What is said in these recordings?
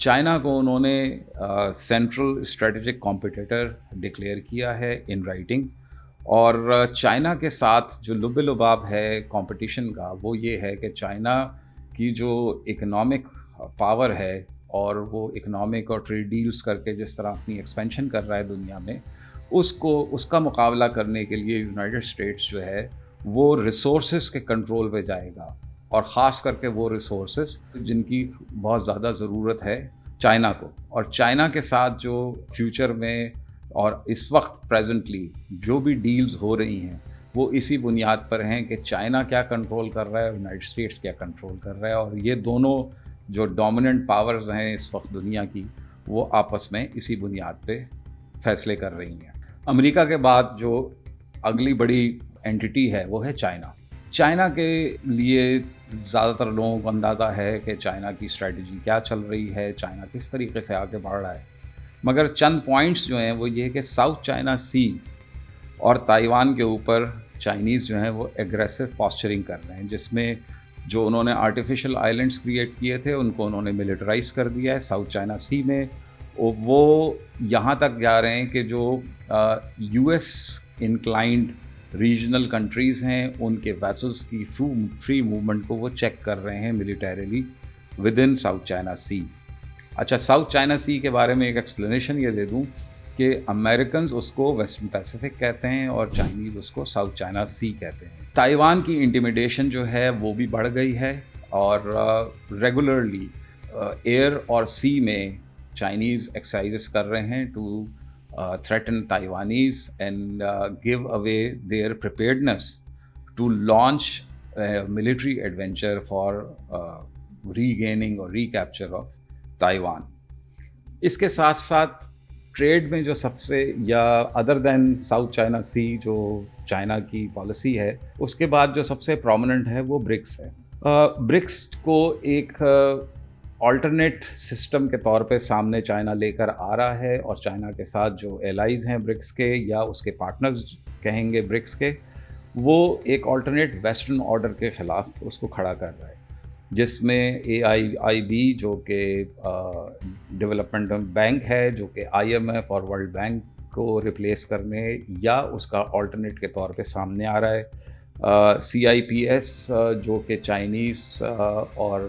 China کو انہوں نے سینٹرل اسٹریٹجک کمپٹیٹر ڈکلیئر کیا ہے ان رائٹنگ، اور چائنا کے ساتھ جو لب لباب ہے کمپٹیشن کا وہ یہ ہے کہ چائنا کی جو اکنامک پاور ہے اور وہ اکنامک اور ٹریڈ ڈیلز کر کے جس طرح اپنی ایکسپینشن کر رہا ہے دنیا میں، اس کا مقابلہ کرنے کے لیے یونائٹڈ اسٹیٹس جو ہے وہ ریسورسز کے کنٹرول پہ جائے گا، اور خاص کر کے وہ ریسورسز جن کی بہت زیادہ ضرورت ہے چائنا کو. اور چائنا کے ساتھ جو فیوچر میں اور اس وقت پریزنٹلی جو بھی ڈیلز ہو رہی ہیں وہ اسی بنیاد پر ہیں کہ چائنا کیا کنٹرول کر رہا ہے، یونائٹڈ اسٹیٹس کیا کنٹرول کر رہا ہے، اور یہ دونوں جو ڈومیننٹ پاورز ہیں اس وقت دنیا کی وہ آپس میں اسی بنیاد پہ فیصلے کر رہی ہیں. امریکہ کے بعد جو اگلی بڑی اینٹی ہے وہ ہے چائنا. چائنا کے لیے زیادہ تر لوگوں کو اندازہ ہے کہ چائنا کی اسٹریٹجی کیا چل رہی ہے، چائنا کس طریقے سے آگے بڑھ رہا ہے، مگر چند پوائنٹس جو ہیں وہ یہ کہ ساؤتھ چائنا سی اور تائیوان کے اوپر چائنیز جو ہیں وہ ایگریسو پاسچرنگ کر رہے ہیں، جس میں جو انہوں نے آرٹیفیشل آئلینڈس کریٹ کیے تھے ان کو انہوں نے ملٹرائز کر دیا ہے ساؤتھ چائنا سی میں. وہ یہاں تک جا رہے ہیں کہ جو U S inclined regional countries ہیں ان کے ویسلس کی فری موومنٹ کو وہ چیک کر رہے ہیں militarily with in South China Sea. اچھا، ساؤتھ چائنا سی کے بارے میں ایک ایکسپلینیشن یہ دے دوں کہ امریکنز اس کو ویسٹرن پیسیفک کہتے ہیں اور چائنیز اس کو ساؤتھ چائنا سی کہتے ہیں. تائیوان کی انٹیمیڈیشن جو ہے وہ بھی بڑھ گئی ہے، اور ریگولرلی ایئر اور سی میں چائنیز ایکسرسائزز کر رہے ہیں to threaten Taiwanese and give away their preparedness to launch a military adventure for regaining or recapture of Taiwan. اس کے ساتھ ساتھ ٹریڈ میں جو سب سے یا ادر دین ساؤتھ چائنا سی جو چائنا کی پالیسی ہے، اس کے بعد جو سب سے پرومیننٹ ہے وہ برکس ہے. برکس کو ایک آلٹرنیٹ سسٹم کے طور پہ سامنے چائنا لے کر آ رہا ہے، اور چائنا کے ساتھ جو ایلائز ہیں برکس کے یا اس کے پارٹنرز کہیں گے برکس کے، وہ ایک آلٹرنیٹ ویسٹرن آرڈر کے خلاف اس کو کھڑا کر رہا ہے، جس میں AIIB جو کہ ڈیولپمنٹ بینک ہے، جو کہ IMF اور ورلڈ بینک کو ریپلیس کرنے یا اس کا آلٹرنیٹ کے طور پہ سامنے آ رہا ہے. CIPS جو کہ چائنیز اور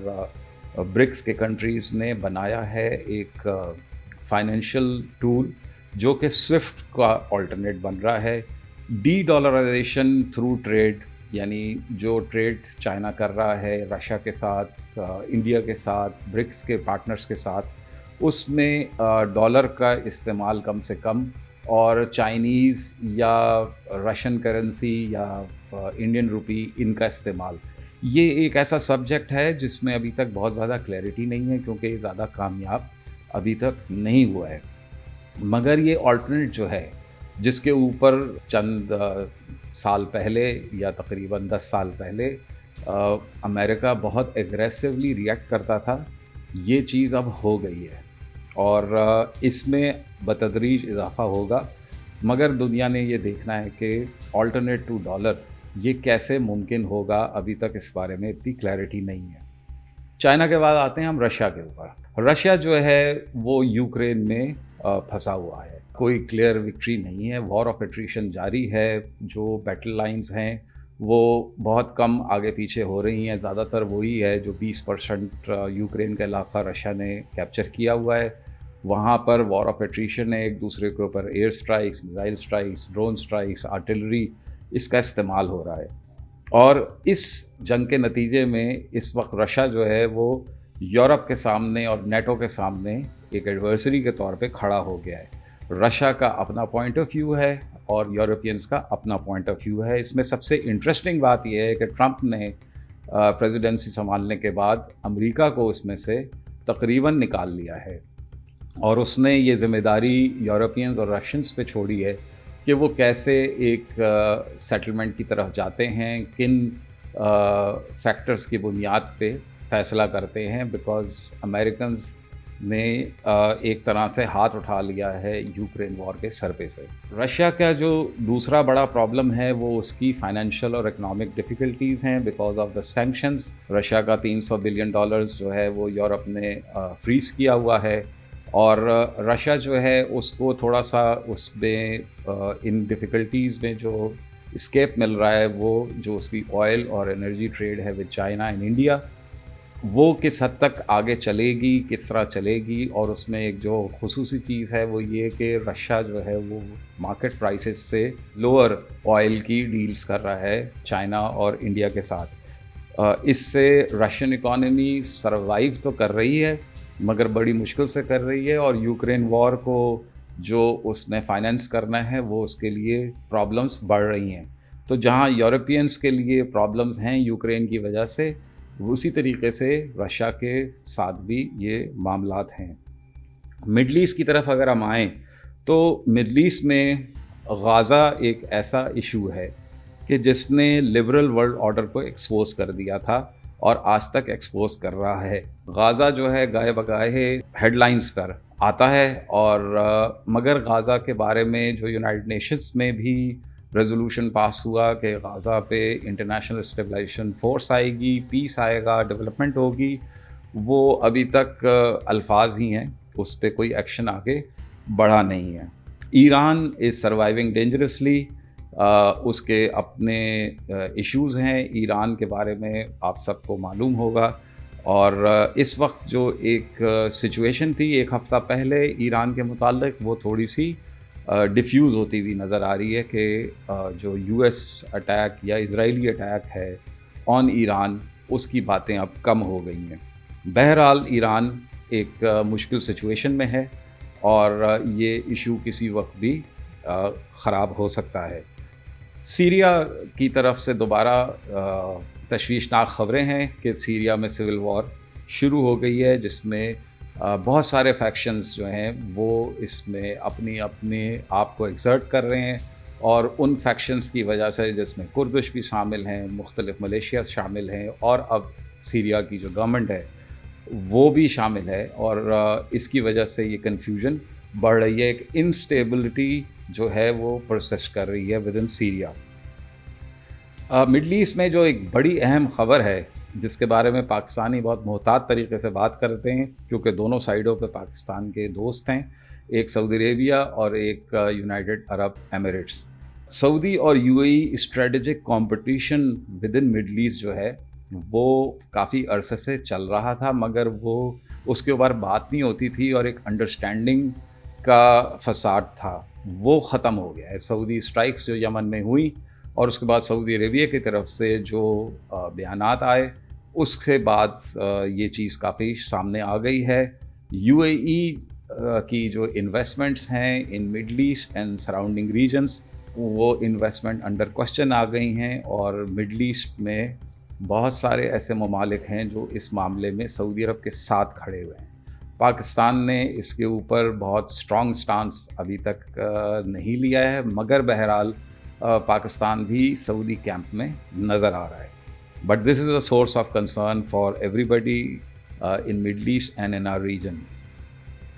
برکس کے کنٹریز نے بنایا ہے ایک فائنینشیل ٹول جو کہ سوئفٹ کا آلٹرنیٹ بن رہا ہے. ڈی ڈالرائزیشن تھرو ٹریڈ، یعنی جو ٹریڈ چائنا کر رہا ہے رشیا کے ساتھ، انڈیا کے ساتھ، برکس کے پارٹنرز کے ساتھ، اس میں ڈالر کا استعمال کم سے کم، اور چائنیز یا رشین کرنسی یا انڈین روپی ان کا استعمال. یہ ایک ایسا سبجیکٹ ہے جس میں ابھی تک بہت زیادہ کلیئرٹی نہیں ہے کیونکہ یہ زیادہ کامیاب ابھی تک نہیں ہوا ہے. مگر یہ آلٹرنیٹ جو ہے جس کے اوپر چند سال پہلے یا تقریباً 10 سال پہلے امریکہ بہت ایگریسولی ریئیکٹ کرتا تھا، یہ چیز اب ہو گئی ہے اور اس میں بتدریج اضافہ ہوگا. مگر دنیا نے یہ دیکھنا ہے کہ آلٹرنیٹ ٹو ڈالر یہ کیسے ممکن ہوگا، ابھی تک اس بارے میں اتنی کلیئرٹی نہیں ہے. چائنا کے بعد آتے ہیں ہم رشیا کے اوپر. رشیا جو ہے وہ یوکرین میں پھنسا ہوا ہے، کوئی کلیئر وکٹری نہیں ہے، وار آف ایٹریشن جاری ہے. جو بیٹل لائنز ہیں وہ بہت کم آگے پیچھے ہو رہی ہیں، زیادہ تر وہی ہے جو 20% یوکرین کا علاقہ رشیا نے کیپچر کیا ہوا ہے. وہاں پر وار آف ایٹریشن ہے، ایک دوسرے کے اوپر air strikes, missile strikes, drone strikes, artillery, اس کا استعمال ہو رہا ہے. اور اس جنگ کے نتیجے میں اس وقت رشیا جو ہے وہ یورپ کے سامنے اور نیٹو کے سامنے ایک ایڈورسری کے طور پہ کھڑا ہو گیا ہے. رشیا کا اپنا پوائنٹ آف ویو ہے اور یورپینز کا اپنا پوائنٹ آف ویو ہے. اس میں سب سے انٹرسٹنگ بات یہ ہے کہ ٹرمپ نے پریزیڈنسی سنبھالنے کے بعد امریکہ کو اس میں سے تقریباً نکال لیا ہے، اور اس نے یہ ذمہ داری یورپینز اور رشینز پہ چھوڑی ہے کہ وہ کیسے ایک سیٹلمنٹ کی طرف جاتے ہیں، کن فیکٹرز کی بنیاد پہ فیصلہ کرتے ہیں. بیکاز امریکنز نے ایک طرح سے ہاتھ اٹھا لیا ہے یوکرین وار کے سر پہ سے. رشیا کا جو دوسرا بڑا پرابلم ہے وہ اس کی فائنینشیل اور اکنامک ڈیفیکلٹیز ہیں because of the sanctions. Russia کا $300 بلین جو ہے وہ یورپ نے فریز کیا ہوا ہے, اور رشیا جو ہے اس کو تھوڑا سا اس میں ان ڈیفیکلٹیز میں جو اسکیپ مل رہا ہے, وہ جو اس کی آئل اور انرجی ٹریڈ ہے ود چائنا اینڈ انڈیا, وہ کس حد تک آگے چلے گی, کس طرح چلے گی. اور اس میں ایک جو خصوصی چیز ہے وہ یہ کہ رشیا جو ہے وہ مارکیٹ پرائسز سے لوور آئل کی ڈیلز کر رہا ہے چائنا اور انڈیا کے ساتھ. اس سے رشین اکانومی سروائیو تو کر رہی ہے مگر بڑی مشکل سے کر رہی ہے, اور یوکرین وار کو جو اس نے فائنینس کرنا ہے وہ اس کے لیے پرابلمس بڑھ رہی ہیں. تو جہاں یورپینس کے لیے پرابلمس ہیں یوکرین کی وجہ سے, اسی طریقے سے رشیا کے ساتھ بھی یہ معاملات ہیں. مڈل ایسٹ کی طرف اگر ہم آئیں تو مڈل ایسٹ میں غازہ ایک ایسا ایشو ہے کہ جس نے لبرل ورلڈ آرڈر کو ایکسپوز کر دیا تھا اور آج تک ایکسپوز کر رہا ہے. غازہ جو ہے گائے بگائے ہیڈ لائنز پر آتا ہے, اور مگر غازہ کے بارے میں جو یونائٹڈ نیشنز میں بھی ریزولوشن پاس ہوا کہ غازہ پہ انٹرنیشنل اسٹیبلائزیشن فورس آئے گی, پیس آئے گا, ڈیولپمنٹ ہوگی, وہ ابھی تک الفاظ ہی ہیں, اس پہ کوئی ایکشن آگے بڑھا نہیں ہے. ایران از سروائیونگ ڈینجرسلی, اس کے اپنے ایشوز ہیں. ایران کے بارے میں آپ سب کو معلوم ہوگا, اور اس وقت جو ایک سچویشن تھی ایک ہفتہ پہلے ایران کے متعلق, وہ تھوڑی سی ڈیفیوز ہوتی ہوئی نظر آ رہی ہے کہ جو یو ایس اٹیک یا اسرائیلی اٹیک ہے آن ایران, اس کی باتیں اب کم ہو گئی ہیں. بہرحال ایران ایک مشکل سچویشن میں ہے اور یہ ایشو کسی وقت بھی خراب ہو سکتا ہے. سیریا کی طرف سے دوبارہ تشویشناک خبریں ہیں کہ سیریا میں سول وار شروع ہو گئی ہے, جس میں بہت سارے فیکشنز جو ہیں وہ اس میں اپنے آپ کو ایکسرٹ کر رہے ہیں, اور ان فیکشنز کی وجہ سے جس میں کردش بھی شامل ہیں, مختلف ملیشیا شامل ہیں, اور اب سیریا کی جو گورنمنٹ ہے وہ بھی شامل ہے, اور اس کی وجہ سے یہ کنفیوژن بڑھ رہی ہے. ایک انسٹیبلٹی جو ہے وہ پرسسٹ کر رہی ہے with in Syria. Middle East میں جو ایک بڑی اہم خبر ہے جس کے بارے میں پاکستانی بہت محتاط طریقے سے بات کرتے ہیں کیونکہ دونوں سائڈوں پہ پاکستان کے دوست ہیں, ایک سعودی عربیہ اور ایک یونائٹڈ عرب ایمریٹس. سعودی اور U A E strategic competition with in Middle East جو ہے وہ کافی عرصے سے چل رہا تھا, مگر وہ اس کے اوپر بات نہیں ہوتی تھی, اور ایک انڈرسٹینڈنگ کا فساد تھا وہ ختم ہو گیا ہے. سعودی اسٹرائکس جو یمن میں ہوئیں اور اس کے بعد سعودی عربیہ کی طرف سے جو بیانات آئے, اس کے بعد یہ چیز کافی سامنے آ گئی ہے. یو اے ای کی جو انویسٹمنٹس ہیں in Middle East and surrounding regions, وہ انویسٹمنٹ انڈر کوسچن آ گئی ہیں, اور مڈل ایسٹ میں بہت سارے ایسے ممالک ہیں جو اس معاملے میں سعودی عرب کے ساتھ کھڑے ہوئے ہیں. پاکستان نے اس کے اوپر بہت اسٹرانگ سٹانس ابھی تک نہیں لیا ہے, مگر بہرحال پاکستان بھی سعودی کیمپ میں نظر آ رہا ہے. But this is a source of concern for everybody in Middle East and in our region.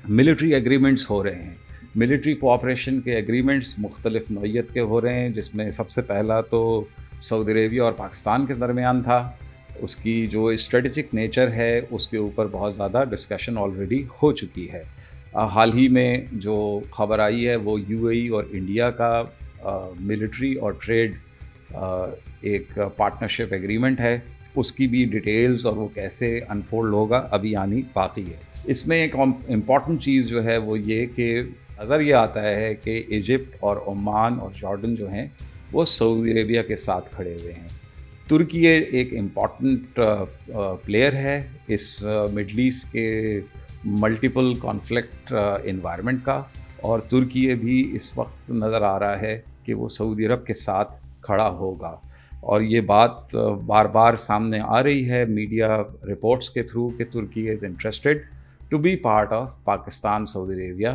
Military agreements ہو رہے ہیں, ملٹری کوآپریشن کے ایگریمنٹس مختلف نوعیت کے ہو رہے ہیں, جس میں سب سے پہلا تو سعودی عربیہ اور پاکستان کے درمیان تھا. اس کی جو اسٹریٹجک نیچر ہے اس کے اوپر بہت زیادہ ڈسکشن آلریڈی ہو چکی ہے. حال ہی میں جو خبر آئی ہے وہ یو اے ای اور انڈیا کا ملٹری اور ٹریڈ ایک پارٹنرشپ ایگریمنٹ ہے. اس کی بھی ڈیٹیلز اور وہ کیسے انفولڈ ہوگا ابھی آنی باقی ہے. اس میں ایک امپورٹنٹ چیز جو ہے وہ یہ کہ نظر یہ آتا ہے کہ ایجپٹ اور عمان اور جارڈن جو ہیں وہ سعودی عربیہ کے ساتھ کھڑے ہوئے ہیں. ترکی ایک امپورٹنٹ پلیئر ہے اس مڈل ایسٹ کے ملٹیپل کانفلکٹ انوائرمنٹ کا, اور ترکی بھی اس وقت نظر آ رہا ہے کہ وہ سعودی عرب کے ساتھ کھڑا ہوگا. اور یہ بات بار بار سامنے آ رہی ہے میڈیا رپورٹس کے تھرو کہ Turkey is interested to be part of Pakistan Saudi Arabia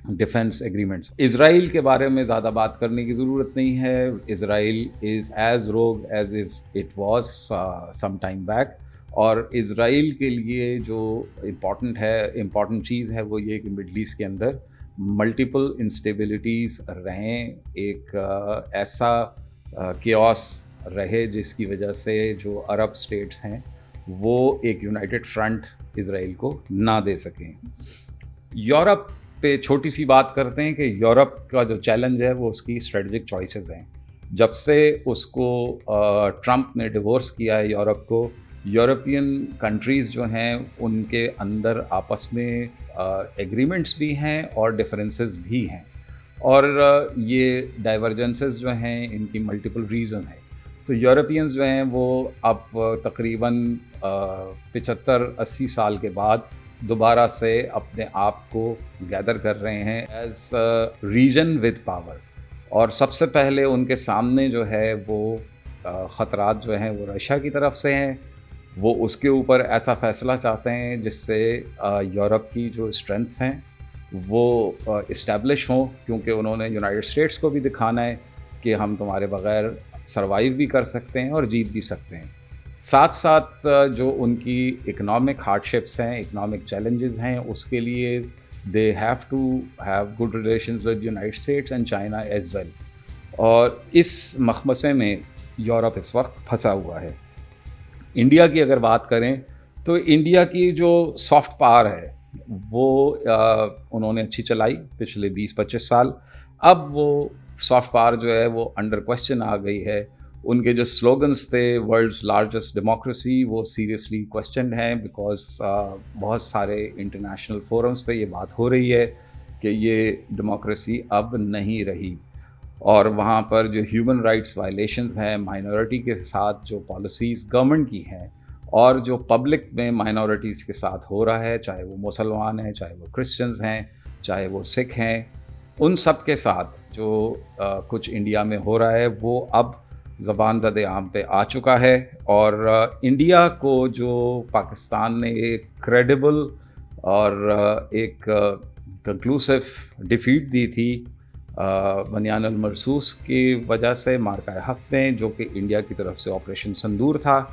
defence agreements. Israel کے بارے میں زیادہ بات کرنے کی ضرورت نہیں ہے. اسرائیل از ایز روگ as it was some time back. اور اسرائیل کے لیے جو امپورٹنٹ چیز ہے وہ یہ کہ مڈل ایسٹ کے اندر ملٹیپل انسٹیبلٹیز رہیں، ایک ایسا کیوس رہے جس کی وجہ سے جو عرب اسٹیٹس ہیں وہ ایک یونائٹڈ فرنٹ اسرائیل کو نہ دے سکیں۔ یورپ پہ چھوٹی سی بات کرتے ہیں کہ یورپ کا جو چیلنج ہے وہ اس کی اسٹریٹجک چوائسیز ہیں۔ جب سے اس کو ٹرمپ نے ڈیورس کیا ہے یورپ کو، یورپین کنٹریز جو ہیں ان کے اندر آپس میں ایگریمنٹس بھی ہیں اور ڈفرینسز بھی ہیں، اور یہ ڈائیورجنسز جو ہیں ان کی ملٹیپل ریزن ہے۔ تو یورپینز جو ہیں وہ اب تقریباً 75-80 سال کے بعد دوبارہ سے اپنے آپ کو گیدر کر رہے ہیں ایز ریجن ود پاور، اور سب سے پہلے ان کے سامنے جو ہے وہ خطرات جو ہیں وہ رشیا کی طرف سے ہیں۔ وہ اس کے اوپر ایسا فیصلہ چاہتے ہیں جس سے یورپ کی جو اسٹرینتھس ہیں وہ اسٹیبلش ہوں، کیونکہ انہوں نے یونائٹڈ اسٹیٹس کو بھی دکھانا ہے کہ ہم تمہارے بغیر سروائیو بھی کر سکتے ہیں اور جیت بھی سکتے ہیں۔ ساتھ ساتھ جو ان کی اکنامک ہارڈشپس ہیں، اکنامک چیلنجز ہیں، اس کے لیے they have to have good relations with United States and China as well, اور اس مخمصے میں یورپ اس وقت پھنسا ہوا ہے۔ انڈیا کی اگر بات کریں تو انڈیا کی جو سافٹ پاور ہے وہ انہوں نے اچھی چلائی پچھلے 20-25 سال۔ اب وہ سافٹ پاور جو ہے وہ انڈر کوسچن آ گئی ہے۔ ان کے جو سلوگنز تھے ورلڈز لارجسٹ ڈیموکریسی، وہ سیریسلی کوسچنڈ ہیں، بیکاز بہت سارے انٹرنیشنل فورمز پہ یہ بات ہو رہی ہے کہ یہ ڈیموکریسی اب نہیں رہی، اور وہاں پر جو ہیومن رائٹس وائلیشنز ہیں، مائنورٹی کے ساتھ جو پالیسیز گورنمنٹ کی ہیں، اور جو پبلک میں مائنورٹیز کے ساتھ ہو رہا ہے، چاہے وہ مسلمان ہیں، چاہے وہ کرسچنز ہیں، چاہے وہ سکھ ہیں، ان سب کے ساتھ جو کچھ انڈیا میں ہو رہا ہے وہ اب زبان زد عام پہ آ چکا ہے۔ اور انڈیا کو جو پاکستان نے ایک کریڈیبل اور ایک کنکلوسیو ڈیفیٹ دی تھی بنیان المرصوص کی وجہ سے مارکہ حق میں، جو کہ انڈیا کی طرف سے آپریشن سندور تھا،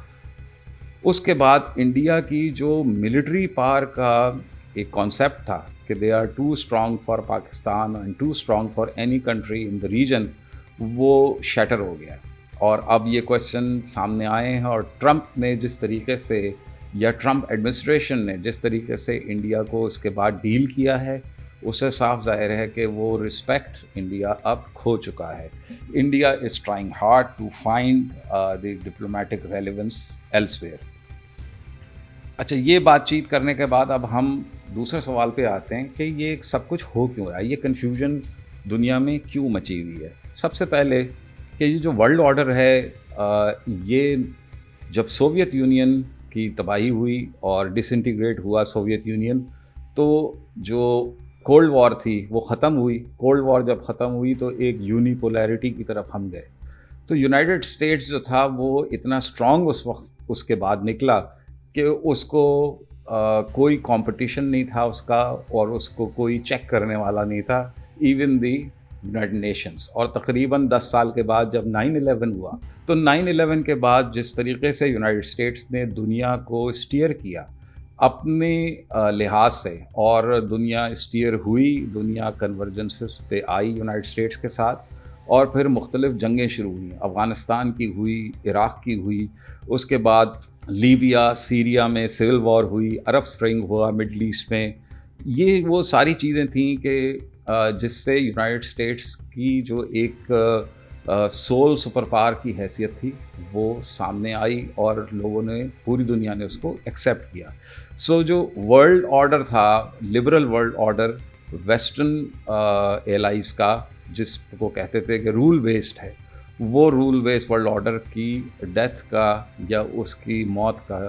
اس کے بعد انڈیا کی جو ملٹری پاور کا ایک کانسیپٹ تھا کہ they are too strong for Pakistan and too strong for any country in the region, وہ شیٹر ہو گیا۔ اور اب یہ کویسچن سامنے آئے ہیں، اور ٹرمپ نے جس طریقے سے، یا ٹرمپ ایڈمنسٹریشن نے جس طریقے سے انڈیا کو اس کے بعد ڈیل کیا ہے، اس سے صاف ظاہر ہے کہ وہ رسپیکٹ انڈیا اب کھو چکا ہے۔ India is trying hard to find the diplomatic relevance elsewhere. اچھا، یہ بات چیت کرنے کے بعد اب ہم دوسرے سوال پہ آتے ہیں کہ یہ سب کچھ ہو کیوں رہا ہے، یہ کنفیوژن دنیا میں کیوں مچی ہوئی ہے۔ سب سے پہلے کہ یہ جو ورلڈ آرڈر ہے، یہ جب سوویت یونین کی تباہی ہوئی اور ڈس انٹیگریٹ ہوا سوویت یونین، تو جو کولڈ وار تھی وہ ختم ہوئی۔ کولڈ وار جب ختم ہوئی تو ایک یونی پولیرٹی کی طرف ہم گئے۔ تو یونائٹڈ اسٹیٹس جو تھا وہ اتنا اسٹرانگ اس وقت اس کے بعد نکلا کہ اس کو کوئی کمپٹیشن نہیں تھا اس کا، اور اس کو کوئی چیک کرنے والا نہیں تھا، ایون دی یونائٹڈ نیشنز۔ اور تقریباً 10 سال کے بعد جب 9/11 ہوا، تو 9/11 کے بعد جس طریقے سے یونائٹڈ اسٹیٹس نے دنیا کو اسٹیئر کیا اپنے لحاظ سے، اور دنیا اسٹیئر ہوئی، دنیا کنورجنسز پہ آئی یونائٹڈ اسٹیٹس کے ساتھ، اور پھر مختلف جنگیں شروع ہوئیں، افغانستان کی ہوئی، عراق کی ہوئی، اس کے بعد لیبیا، سیریا میں سول وار ہوئی، عرب سپرنگ ہوا مڈل ایسٹ میں۔ یہ وہ ساری چیزیں تھیں کہ جس سے یونائٹڈ اسٹیٹس کی جو ایک سول سپر پاور کی حیثیت تھی وہ سامنے آئی، اور لوگوں نے، پوری دنیا نے اس کو ایکسیپٹ کیا۔ سو جو ورلڈ آرڈر تھا، liberal world order western allies کا، جس کو کہتے تھے کہ رول بیسڈ ہے، وہ رول بیسڈ ورلڈ آرڈر کی ڈیتھ کا یا اس کی موت کا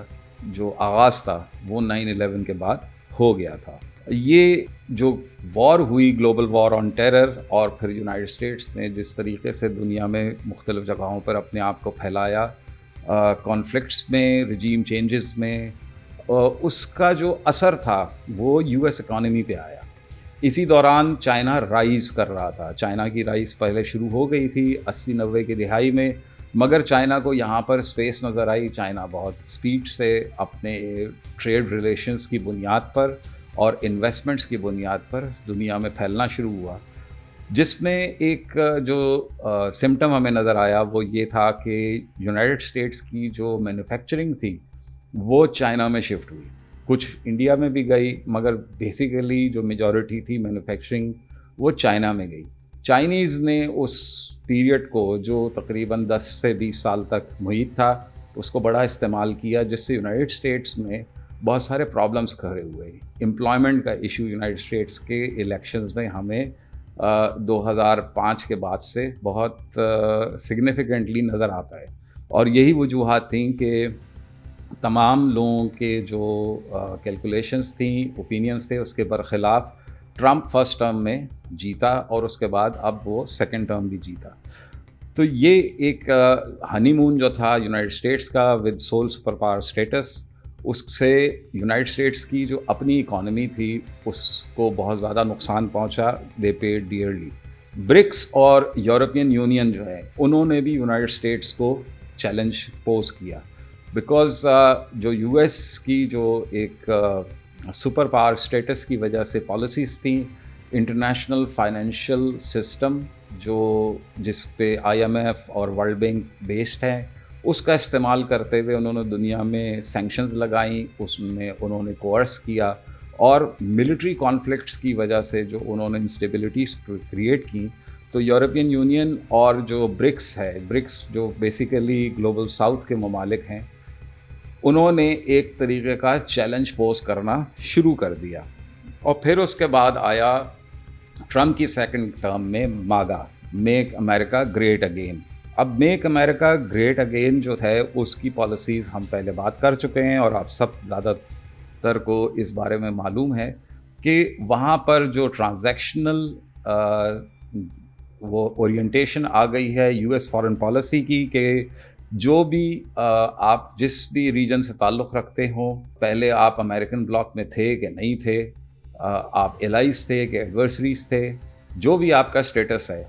جو آغاز تھا وہ 9/11 کے بعد ہو گیا تھا۔ یہ جو وار ہوئی، گلوبل وار آن ٹیرر، اور پھر یونائٹڈ اسٹیٹس نے جس طریقے سے دنیا میں مختلف جگہوں پر اپنے آپ کو پھیلایا، کانفلکٹس میں، رجیم چینجز میں، اس کا جو اثر تھا وہ یو ایس اکانومی پہ آیا۔ اسی دوران چائنا رائز کر رہا تھا۔ چائنا کی رائز پہلے شروع ہو گئی تھی 80-90 کی دہائی میں، مگر چائنا کو یہاں پر اسپیس نظر آئی. چائنا بہت اسپیڈ سے اپنے ٹریڈ ریلیشنز کی بنیاد پر اور انویسٹمنٹس کی بنیاد پر دنیا میں پھیلنا شروع ہوا, جس میں ایک جو سمٹم ہمیں نظر آیا وہ یہ تھا کہ یونائٹڈ اسٹیٹس کی جو مینوفیکچرنگ تھی وہ چائنا میں شفٹ ہوئی. کچھ انڈیا میں بھی گئی, مگر بیسیکلی جو میجورٹی تھی مینوفیکچرنگ وہ چائنا میں گئی. چائنیز نے اس پیریڈ کو جو تقریباً 10 سے 20 سال تک محیط تھا اس کو بڑا استعمال کیا, جس سے یونائٹڈ اسٹیٹس میں بہت سارے پرابلمس کھڑے ہوئے. امپلائمنٹ کا ایشو یونائٹڈ اسٹیٹس کے الیکشنز میں ہمیں 2005 کے بعد سے بہت سگنیفیکنٹلی نظر آتا ہے, اور یہی وجوہات تھیں کہ تمام لوگوں کے جو کیلکولیشنز تھیں, اوپینینز تھے, اس کے برخلاف ٹرمپ فرسٹ ٹرم میں جیتا اور اس کے بعد اب وہ سیکنڈ ٹرم بھی جیتا. تو یہ ایک ہنی مون جو تھا یونائٹڈ اسٹیٹس کا with sole super power status, اس سے یونائٹڈ اسٹیٹس کی جو اپنی اکانومی تھی اس کو بہت زیادہ نقصان پہنچا. دے پیڈ ڈیئرلی. برکس اور یورپین یونین جو ہے انہوں نے بھی یونائٹڈ اسٹیٹس کو چیلنج پوز کیا, بیکاز جو یو ایس کی جو ایک سپر پاور اسٹیٹس کی وجہ سے پالیسیز تھیں, انٹرنیشنل فائنینشیل سسٹم جس پہ آئی ایم ایف اور ورلڈ بینک بیسڈ ہیں, اس کا استعمال کرتے ہوئے انہوں نے دنیا میں سینکشنز لگائیں, اس میں انہوں نے کوئرس کیا, اور ملٹری کانفلکٹس کی وجہ سے جو انہوں نے انسٹیبلٹیز کریٹ کی. تو یورپین یونین اور جو برکس ہے, برکس جو بیسیکلی گلوبل ساؤتھ کے ممالک ہیں, انہوں نے ایک طریقے کا چیلنج پوز کرنا شروع کر دیا. اور پھر اس کے بعد آیا ٹرمپ کی سیکنڈ ٹرم میں ماگا, میک امریکہ گریٹ اگین. اب میک امریکہ گریٹ اگین جو ہے اس کی پالیسیز ہم پہلے بات کر چکے ہیں, اور آپ سب زیادہ تر کو اس بارے میں معلوم ہے کہ وہاں پر جو ٹرانزیکشنل وہ اورینٹیشن آ گئی ہے یو ایس فارن پالیسی کی, کہ جو بھی آپ جس بھی ریجن سے تعلق رکھتے ہوں, پہلے آپ امریکن بلاک میں تھے کہ نہیں تھے, آپ الائز تھے کہ ایڈورسریز تھے, جو بھی آپ کا اسٹیٹس ہے,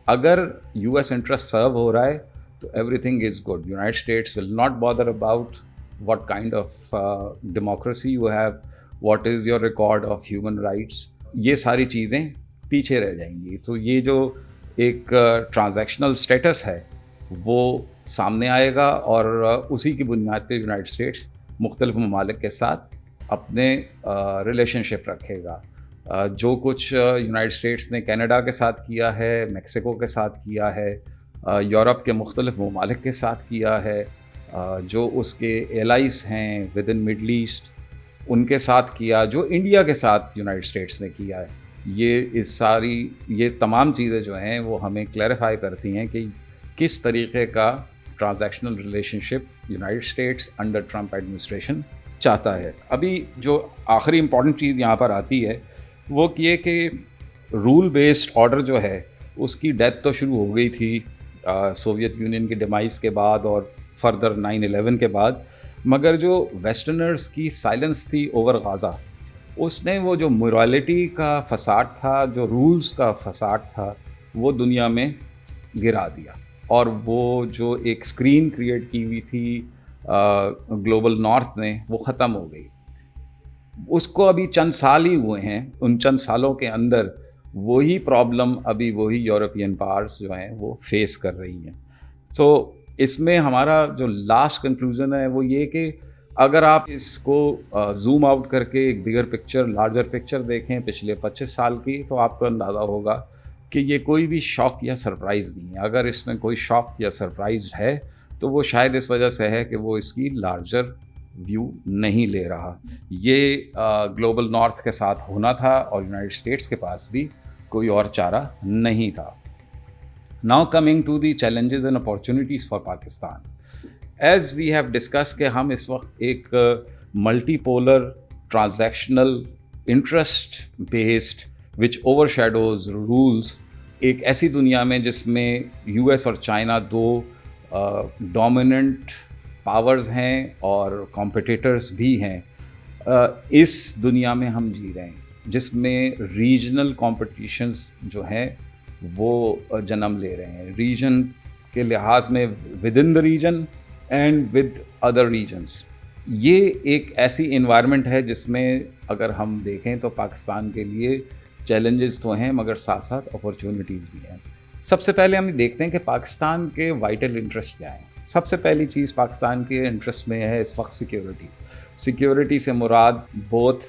اگر یو ایس انٹرسٹ سرو ہو رہا ہے تو every thing is good. United states will not bother about what kind of democracy you have, what is your record of human rights. یہ ساری چیزیں پیچھے رہ جائیں گی. تو یہ جو ایک ٹرانزیکشنل اسٹیٹس ہے وہ سامنے آئے گا, اور اسی کی بنیاد پہ یونائٹڈ اسٹیٹس مختلف ممالک کے ساتھ اپنے ریلیشن شپ رکھے گا. جو کچھ یونائٹڈ اسٹیٹس نے کینیڈا کے ساتھ کیا ہے, میکسیکو کے ساتھ کیا ہے, یورپ کے مختلف ممالک کے ساتھ کیا ہے, جو اس کے ایلائز ہیں ود ان مڈل ایسٹ ان کے ساتھ کیا, جو انڈیا کے ساتھ یونائٹڈ اسٹیٹس نے کیا ہے, یہ تمام چیزیں جو ہیں وہ ہمیں کلیریفائی کرتی ہیں کہ کس طریقے کا transactional relationship United States under Trump administration چاہتا ہے. ابھی جو آخری امپورٹنٹ چیز یہاں پر آتی ہے وہ یہ کہ رول بیسڈ آرڈر جو ہے اس کی ڈیتھ تو شروع ہو گئی تھی سوویت یونین کی ڈیمائز کے بعد اور فردر 9/11 کے بعد, مگر جو ویسٹرنرز کی سائلنس تھی اوور غازہ, اس نے وہ جو مورالٹی کا فساد تھا, جو رولز کا فساد تھا, وہ دنیا میں گرا دیا, اور وہ جو ایک اسکرین کریٹ کی ہوئی تھی گلوبل نارتھ نے وہ ختم ہو گئی. اس کو ابھی چند سال ہی ہوئے ہیں, ان چند سالوں کے اندر وہی پرابلم ابھی وہی یورپین پاورز جو ہیں وہ فیس کر رہی ہیں. تو اس میں ہمارا جو لاسٹ کنکلوژن ہے وہ یہ کہ اگر آپ اس کو زوم آؤٹ کر کے ایک بگر پکچر, لارجر پکچر دیکھیں پچھلے 25 سال کی, تو آپ کو اندازہ ہوگا کہ یہ کوئی بھی شاک یا سرپرائز نہیں ہے. اگر اس میں کوئی شاک یا سرپرائز ہے تو وہ شاید اس وجہ سے ہے کہ وہ اس کی لارجر ویو نہیں لے رہا. یہ گلوبل نارتھ کے ساتھ ہونا تھا, اور یونائٹڈ اسٹیٹس کے پاس بھی کوئی اور چارہ نہیں تھا. Now coming to the challenges and opportunities for Pakistan. As we have discussed کہ ہم اس وقت ایک multi polar transactional interest based which overshadows rules ایک ایسی دنیا میں جس میں یو ایس اور چائنا دو ڈومیننٹ پاورز ہیں اور کمپٹیٹرز بھی ہیں, اس دنیا میں ہم جی رہے ہیں جس میں ریجنل کمپٹیشنز جو ہیں وہ جنم لے رہے ہیں. ریجن کے لحاظ میں with in the region and with other regions. یہ ایک ایسی انوائرمنٹ ہے جس میں اگر ہم دیکھیں تو پاکستان کے لیے چیلنجز تو ہیں مگر ساتھ ساتھ اپرچونیٹیز بھی ہیں. سب سے پہلے ہم دیکھتے ہیں کہ پاکستان کے وائٹل انٹرسٹ کیا ہیں. سب سے پہلی چیز پاکستان کے انٹرسٹ میں ہے اس وقت سیکیورٹی. سیکیورٹی سے مراد بوتھ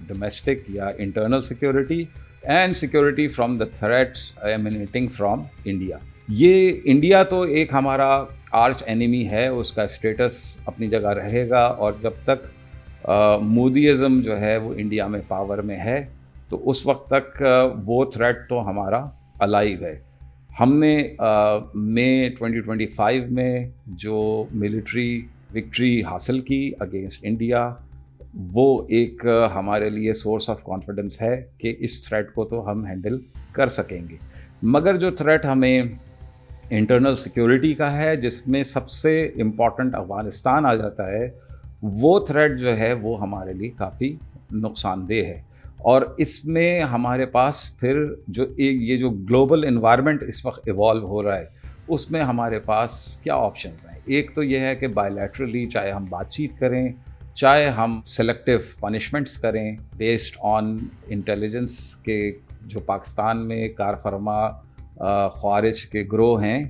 ڈومیسٹک یا internal security and security from the threats emanating from India. یہ انڈیا تو ایک ہمارا آرچ اینیمی ہے, اس کا اسٹیٹس اپنی جگہ رہے گا, اور جب تک مودیزم جو ہے وہ انڈیا میں پاور میں ہے تو اس وقت تک وہ تھریٹ تو ہمارا الائیو ہے. ہم نے مئی 2025 میں جو ملٹری وکٹری حاصل کی اگینسٹ انڈیا, وہ ایک ہمارے لیے سورس آف کانفیڈنس ہے کہ اس تھریٹ کو تو ہم ہینڈل کر سکیں گے. مگر جو تھریٹ ہمیں انٹرنل سیکیورٹی کا ہے, جس میں سب سے امپورٹنٹ افغانستان آ جاتا ہے, وہ تھریٹ جو ہے وہ ہمارے لیے کافی نقصان دہ ہے. اور اس میں ہمارے پاس پھر جو یہ جو گلوبل انوائرمنٹ اس وقت ایوالو ہو رہا ہے, اس میں ہمارے پاس کیا آپشنز ہیں. ایک تو یہ ہے کہ بائیلیٹرلی چاہے ہم بات چیت کریں, چاہے ہم سلیکٹیو پنشمنٹس کریں بیسڈ آن انٹیلیجنس کے جو پاکستان میں کار فرما خوارج کے گروہ ہیں,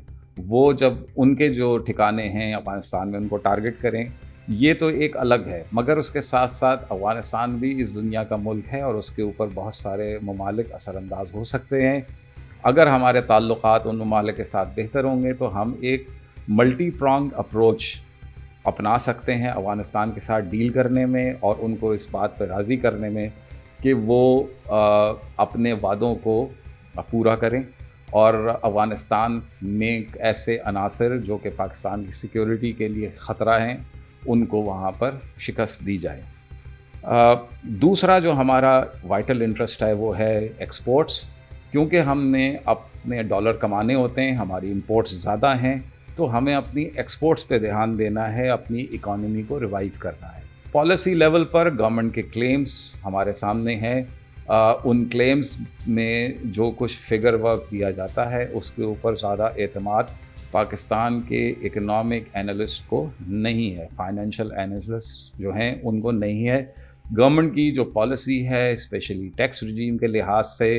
وہ جب ان کے جو ٹھکانے ہیں افغانستان میں ان کو ٹارگٹ کریں, یہ تو ایک الگ ہے. مگر اس کے ساتھ ساتھ افغانستان بھی اس دنیا کا ملک ہے اور اس کے اوپر بہت سارے ممالک اثر انداز ہو سکتے ہیں. اگر ہمارے تعلقات ان ممالک کے ساتھ بہتر ہوں گے تو ہم ایک ملٹی پرانگ اپروچ اپنا سکتے ہیں افغانستان کے ساتھ ڈیل کرنے میں, اور ان کو اس بات پہ راضی کرنے میں کہ وہ اپنے وعدوں کو پورا کریں, اور افغانستان میں ایسے عناصر جو کہ پاکستان کی سیکیورٹی کے لیے خطرہ ہیں ان کو وہاں پر شکست دی جائے. دوسرا جو ہمارا وائٹل انٹرسٹ ہے وہ ہے ایکسپورٹس. کیونکہ ہم نے اپنے ڈالر کمانے ہوتے ہیں, ہماری امپورٹس زیادہ ہیں, تو ہمیں اپنی ایکسپورٹس پہ دھیان دینا ہے, اپنی اکانومی کو ریوائیو کرنا ہے. پالیسی لیول پر گورنمنٹ کے کلیمز ہمارے سامنے ہیں. ان کلیمز میں جو کچھ فگر ورک دیا جاتا ہے اس کے اوپر زیادہ اعتماد پاکستان کے اکنامک اینالسٹ کو نہیں ہے, فائنینشیل اینالسٹ جو ہیں ان کو نہیں ہے. گورنمنٹ کی جو پالیسی ہے اسپیشلی ٹیکس رجیم کے لحاظ سے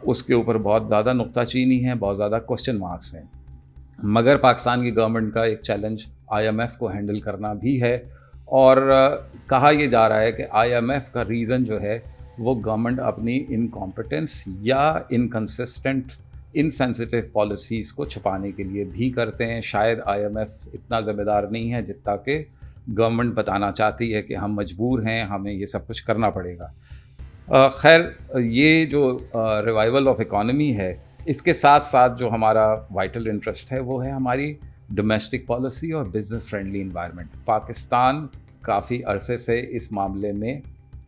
اس کے اوپر بہت زیادہ نقطہ چینی ہے, بہت زیادہ کوسچن مارکس ہیں. مگر پاکستان کی گورنمنٹ کا ایک چیلنج IMF کو ہینڈل کرنا بھی ہے, اور کہا یہ جا رہا ہے کہ IMF کا ریزن جو ہے وہ گورنمنٹ اپنی انکمپیٹنس یا انکنسسٹنٹ انسینسٹیو پالیسیز کو چھپانے کے لیے بھی کرتے ہیں. شاید IMF اتنا ذمہ دار نہیں ہے جتنا کہ گورنمنٹ بتانا چاہتی ہے کہ ہم مجبور ہیں, ہمیں یہ سب کچھ کرنا پڑے گا. خیر, یہ جو ریوائول آف اکانومی ہے, اس کے ساتھ ساتھ جو ہمارا وائٹل انٹرسٹ ہے وہ ہے ہماری ڈومیسٹک پالیسی اور بزنس فرینڈلی انوائرمنٹ. پاکستان کافی عرصے سے اس معاملے میں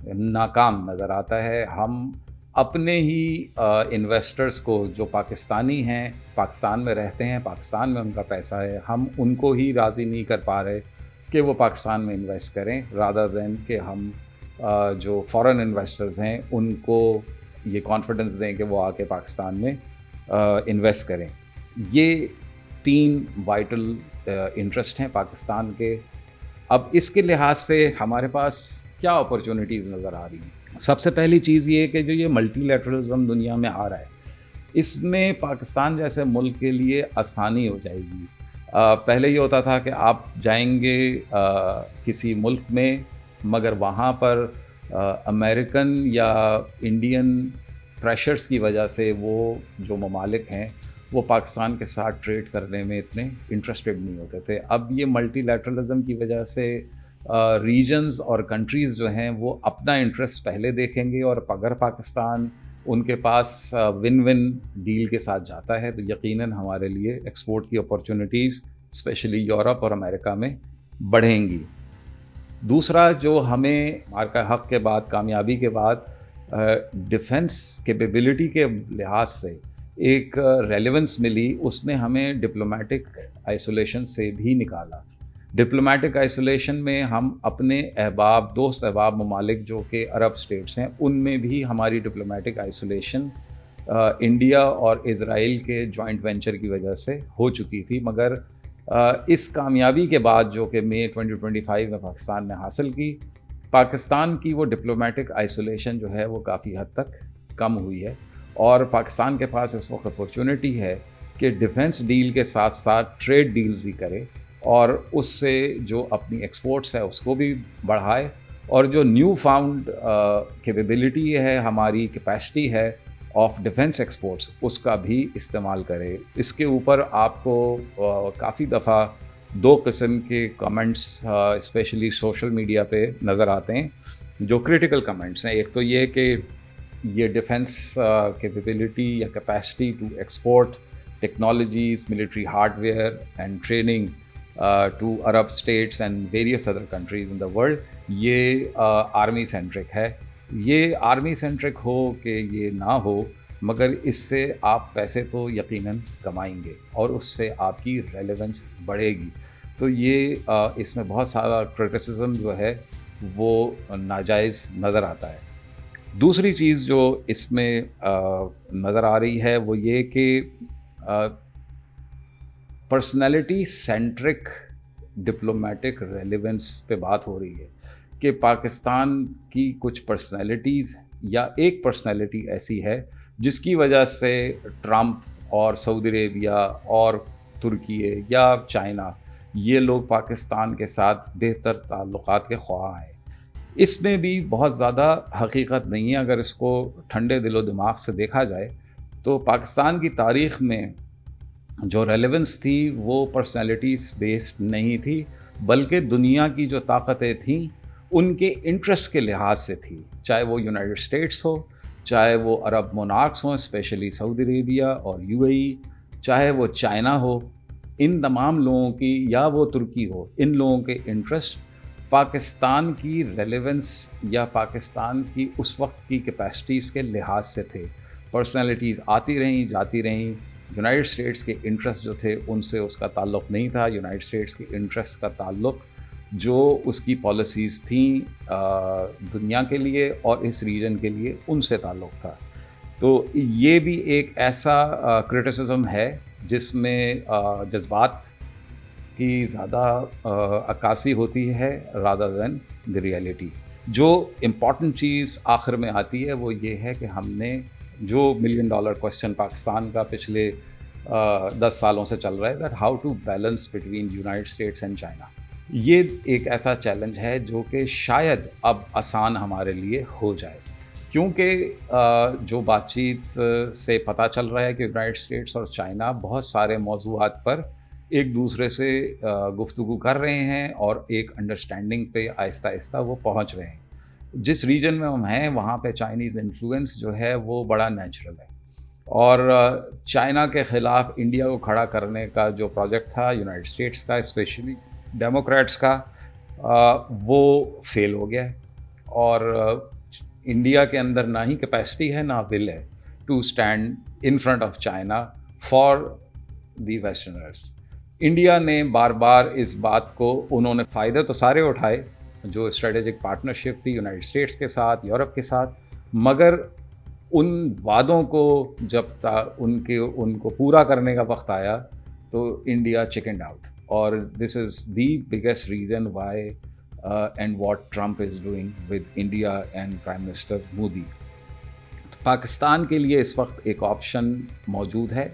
ناکام نظر آتا ہے. ہم اپنے ہی انویسٹرز کو جو پاکستانی ہیں, پاکستان میں رہتے ہیں, پاکستان میں ان کا پیسہ ہے, ہم ان کو ہی راضی نہیں کر پا رہے کہ وہ پاکستان میں انویسٹ کریں, رادر دین کہ ہم جو فورن انویسٹرز ہیں ان کو یہ کانفیڈنس دیں کہ وہ آ کے پاکستان میں انویسٹ کریں. یہ 3 وائٹل انٹرسٹ ہیں پاکستان کے. اب اس کے لحاظ سے ہمارے پاس کیا اپرچونیٹیز نظر آ رہی ہیں. سب سے پہلی چیز یہ ہے کہ جو یہ ملٹی لیٹرلزم دنیا میں آ رہا ہے, اس میں پاکستان جیسے ملک کے لیے آسانی ہو جائے گی. پہلے یہ ہوتا تھا کہ آپ جائیں گے کسی ملک میں, مگر وہاں پر امریکن یا انڈین پریشرز کی وجہ سے وہ جو ممالک ہیں وہ پاکستان کے ساتھ ٹریڈ کرنے میں اتنے انٹرسٹڈ نہیں ہوتے تھے. اب یہ ملٹی لیٹرلزم کی وجہ سے ریجنز اور کنٹریز جو ہیں وہ اپنا انٹرسٹ پہلے دیکھیں گے, اور اگر پاکستان ان کے پاس ون ون ڈیل کے ساتھ جاتا ہے تو یقیناً ہمارے لیے ایکسپورٹ کی اپرچونیٹیز اسپیشلی یورپ اور امریکہ میں بڑھیں گی. دوسرا جو ہمیں مارکہ حق کے بعد, کامیابی کے بعد ڈیفنس کیپیبلٹی کے لحاظ سے ایک ریلیونس ملی, اس نے ہمیں ڈپلومیٹک آئسولیشن سے بھی نکالا. ڈپلومیٹک آئسولیشن میں ہم اپنے احباب, دوست احباب ممالک جو کہ عرب اسٹیٹس ہیں, ان میں بھی ہماری ڈپلومیٹک آئسولیشن انڈیا اور اسرائیل کے جوائنٹ وینچر کی وجہ سے ہو چکی تھی، مگر اس کامیابی کے بعد جو کہ مئی 2025 میں پاکستان نے حاصل کی، پاکستان کی وہ ڈپلومیٹک آئسولیشن جو ہے وہ کافی حد تک کم ہوئی ہے، اور پاکستان کے پاس اس وقت اپورچونٹی ہے کہ ڈیفنس ڈیل کے ساتھ ساتھ ٹریڈ ڈیلز بھی کرے، اور اس سے جو اپنی ایکسپورٹس ہے اس کو بھی بڑھائے، اور جو نیو فاؤنڈ کیپیبلٹی ہے، ہماری کیپیسٹی ہے آف ڈیفنس ایکسپورٹس، اس کا بھی استعمال کرے۔ اس کے اوپر آپ کو کافی دفعہ دو قسم کے کمنٹس اسپیشلی سوشل میڈیا پہ نظر آتے ہیں جو کریٹیکل کمنٹس ہیں۔ ایک تو یہ کہ یہ ڈیفنس کیپیبلٹی یا capacity to export technologies, military hardware and training to Arab states and various other countries in the world, یہ آرمی سینٹرک ہے۔ یہ آرمی سینٹرک ہو کہ یہ نہ ہو، مگر اس سے آپ پیسے تو یقیناً کمائیں گے اور اس سے آپ کی ریلیونس بڑھے گی۔ تو یہ اس میں بہت سارا کرٹیسزم جو ہے وہ ناجائز نظر آتا ہے۔ دوسری چیز جو اس میں نظر آ رہی ہے وہ یہ کہ پرسنالٹی سینٹرک ڈپلومیٹک ریلیونس پہ بات ہو رہی ہے کہ پاکستان کی کچھ پرسنالٹیز یا ایک پرسنالٹی ایسی ہے جس کی وجہ سے ٹرمپ اور سعودی عربیہ اور ترکی یا چائنا، یہ لوگ پاکستان کے ساتھ بہتر تعلقات کے خواہاں ہیں۔ اس میں بھی بہت زیادہ حقیقت نہیں ہے۔ اگر اس کو ٹھنڈے دل و دماغ سے دیکھا جائے تو پاکستان کی تاریخ میں جو ریلیونس تھی وہ پرسنالٹیز بیسڈ نہیں تھی، بلکہ دنیا کی جو طاقتیں تھیں ان کے انٹرسٹ کے لحاظ سے تھی، چاہے وہ یونائٹڈ اسٹیٹس ہو، چاہے وہ عرب مونارکس ہوں اسپیشلی سعودی عربیہ اور یو اے ای، چاہے وہ چائنا ہو، ان تمام لوگوں کی، یا وہ ترکی ہو، ان لوگوں کے انٹرسٹ پاکستان کی ریلیونس یا پاکستان کی اس وقت کی کیپیسٹیز کے لحاظ سے تھے۔ پرسنالٹیز آتی رہیں جاتی رہیں، یونائٹڈ اسٹیٹس کے انٹرسٹ جو تھے ان سے اس کا تعلق نہیں تھا، یونائٹڈ اسٹیٹس کے انٹرسٹ کا تعلق جو اس کی پالیسیز تھیں دنیا کے لیے اور اس ریجن کے لیے ان سے تعلق تھا۔ تو یہ بھی ایک ایسا کرٹیسزم ہے جس میں جذبات کی زیادہ عکاسی ہوتی ہے rather than the reality۔ جو امپورٹنٹ چیز آخر میں آتی ہے وہ یہ ہے کہ ہم نے جو $1 ملین کوسچن پاکستان کا پچھلے 10 سالوں سے چل رہا ہے، that how to balance between United States and China، یہ ایک ایسا چیلنج ہے جو کہ شاید اب آسان ہمارے لیے ہو جائے، کیونکہ جو بات چیت سے پتہ چل رہا ہے کہ یونائٹڈ اسٹیٹس اور چائنا بہت سارے موضوعات پر ایک دوسرے سے گفتگو کر رہے ہیں اور ایک انڈرسٹینڈنگ پہ آہستہ آہستہ وہ پہنچ رہے ہیں۔ جس ریجن میں ہم ہیں وہاں پہ چائنیز انفلوئنس جو ہے وہ بڑا نیچرل ہے، اور چائنا کے خلاف انڈیا کو کھڑا کرنے کا جو پروجیکٹ تھا یونائٹڈ اسٹیٹس کا، اسپیشلی ڈیموکریٹس کا، وہ فیل ہو گیا ہے، اور انڈیا کے اندر نہ ہی کیپیسٹی ہے نہ ول ہے to stand in front of China for the westerners. India نے بار بار اس بات کو، انہوں نے فائدے تو سارے اٹھائے، جو اسٹریٹجک پارٹنرشپ تھی یونائٹڈ اسٹیٹس کے ساتھ، یورپ کے ساتھ، مگر ان وعدوں کو جب ان کو پورا کرنے کا وقت آیا تو انڈیا چکنڈ آؤٹ، اور this is the biggest reason why and what Trump is doing with India and prime minister Modi. Pakistan کے لیے اس وقت ایک آپشن موجود ہے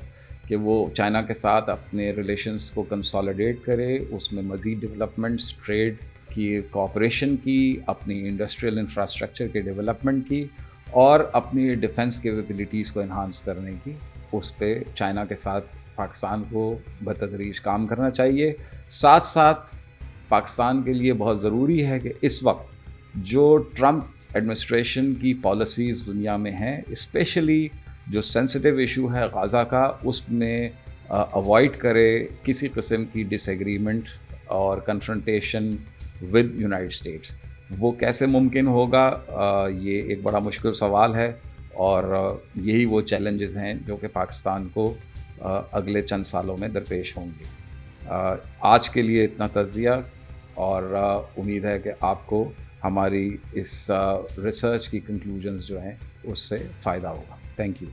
کہ وہ چائنا کے ساتھ اپنے ریلیشنز کو کنسالیڈیٹ کرے، اس میں مزید ڈیولپمنٹس، ٹریڈ کی کوآپریشن کی، اپنی انڈسٹریل انفراسٹرکچر کے ڈیولپمنٹ کی، اور اپنی ڈیفنس کیپیبلٹیز کو انہانس کرنے کی، اس پہ چائنا کے ساتھ پاکستان کو بتدریج کام کرنا چاہیے۔ ساتھ ساتھ پاکستان کے لیے بہت ضروری ہے کہ اس وقت جو ٹرمپ ایڈمنسٹریشن کی پالیسیز دنیا میں ہیں، اسپیشلی جو سینسٹیو ایشو ہے غازہ کا، اس میں اوائڈ کرے کسی قسم کی ڈس ایگریمنٹ اور کنفرنٹیشن ود یونائٹڈ اسٹیٹس۔ وہ کیسے ممکن ہوگا، یہ ایک بڑا مشکل سوال ہے، اور یہی وہ چیلنجز ہیں جو کہ پاکستان کو اگلے چند سالوں میں درپیش ہوں گے۔ آج کے لیے اتنا تجزیہ، اور امید ہے کہ آپ کو ہماری اس ریسرچ کی کنکلوژنز جو ہیں اس سے فائدہ ہوگا۔ Thank you.